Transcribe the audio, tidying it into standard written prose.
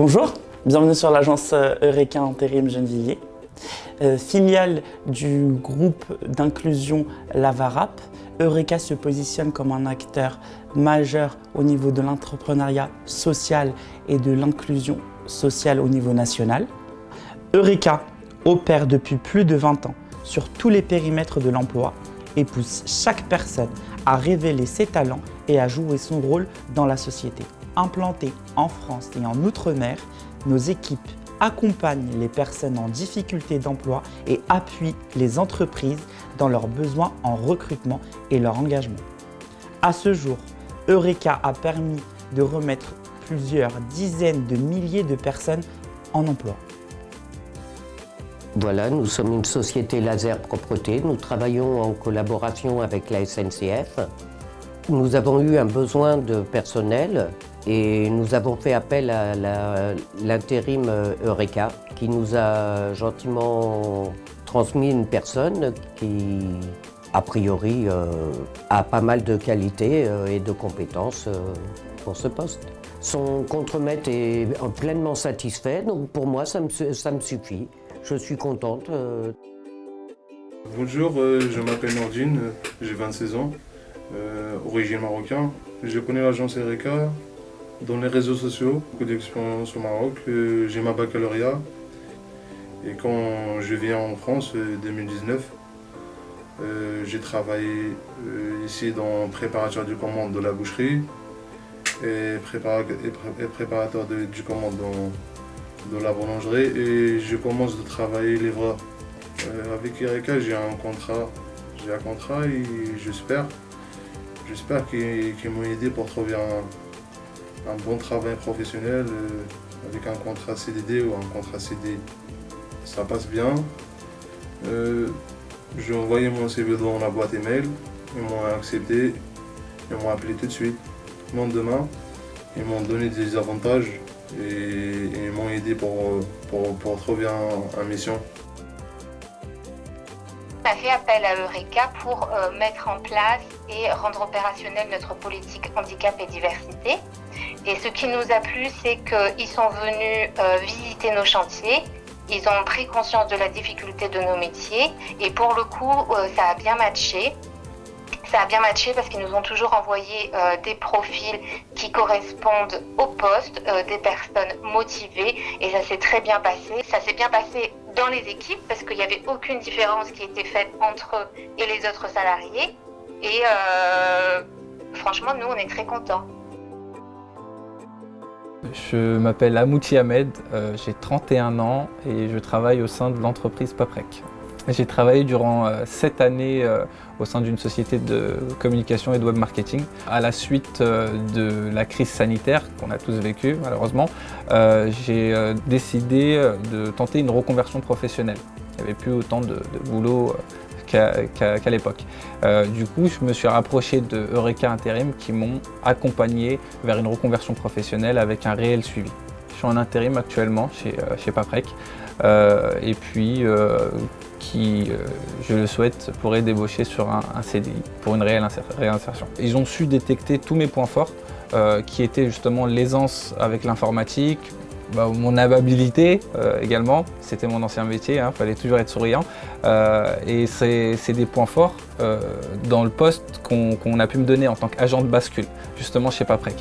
Bonjour, bienvenue sur l'agence Eureka Intérim Gennevilliers, filiale du groupe d'inclusion Lavarap. Eureka se positionne comme un acteur majeur au niveau de l'entrepreneuriat social et de l'inclusion sociale au niveau national. Eureka opère depuis plus de 20 ans sur tous les périmètres de l'emploi et pousse chaque personne à révéler ses talents et à jouer son rôle dans la société. Implantées en France et en Outre-mer, nos équipes accompagnent les personnes en difficulté d'emploi et appuient les entreprises dans leurs besoins en recrutement et leur engagement. À ce jour, Eureka a permis de remettre plusieurs dizaines de milliers de personnes en emploi. Voilà, nous sommes une société laser propreté. Nous travaillons en collaboration avec la SNCF. Nous avons eu un besoin de personnel et nous avons fait appel à l'intérim Eureka qui nous a gentiment transmis une personne qui, a priori, a pas mal de qualités et de compétences pour ce poste. Son contremaître est pleinement satisfait, donc pour moi ça me suffit. Je suis contente. Bonjour, je m'appelle Nordine, j'ai 26 ans, origine marocain. Je connais l'agence Eureka dans les réseaux sociaux, beaucoup d'expérience au Maroc. J'ai ma baccalauréat et quand je viens en France, 2019, j'ai travaillé ici dans préparateur du commande de la boucherie et préparateur du commande dans la boulangerie et je commence de travailler livreur. Avec Eureka, j'ai un contrat et j'espère qu'ils m'ont aidé pour trouver un bon travail professionnel avec un contrat CDD ou un contrat CD. Ça passe bien. J'ai envoyé mon CV dans la boîte email, ils m'ont accepté, ils m'ont appelé tout de suite. Le lendemain, ils m'ont donné des avantages et ils m'ont aidé pour trouver une mission. On a fait appel à Eureka pour mettre en place et rendre opérationnelle notre politique handicap et diversité. Et ce qui nous a plu, c'est qu'ils sont venus visiter nos chantiers. Ils ont pris conscience de la difficulté de nos métiers et pour le coup, ça a bien matché. Ça a bien matché parce qu'ils nous ont toujours envoyé des profils qui correspondent au poste, des personnes motivées et ça s'est très bien passé. Ça s'est bien passé dans les équipes parce qu'il n'y avait aucune différence qui était faite entre eux et les autres salariés. Et franchement, nous, on est très contents. Je m'appelle Amouti Ahmed, j'ai 31 ans et je travaille au sein de l'entreprise Paprec. J'ai travaillé durant 7 années au sein d'une société de communication et de web marketing. À la suite de la crise sanitaire qu'on a tous vécue malheureusement, j'ai décidé de tenter une reconversion professionnelle. Il n'y avait plus autant de boulot qu'à l'époque. Du coup, je me suis rapproché de Eureka Intérim qui m'ont accompagné vers une reconversion professionnelle avec un réel suivi. Je suis en intérim actuellement chez Paprec et puis qui, je le souhaite, pourrait débaucher sur un CDI pour une réelle réinsertion. Ils ont su détecter tous mes points forts qui étaient justement l'aisance avec l'informatique, mon amabilité également, c'était mon ancien métier, fallait toujours être souriant et c'est des points forts dans le poste qu'on a pu me donner en tant qu'agent de bascule, justement chez Paprec.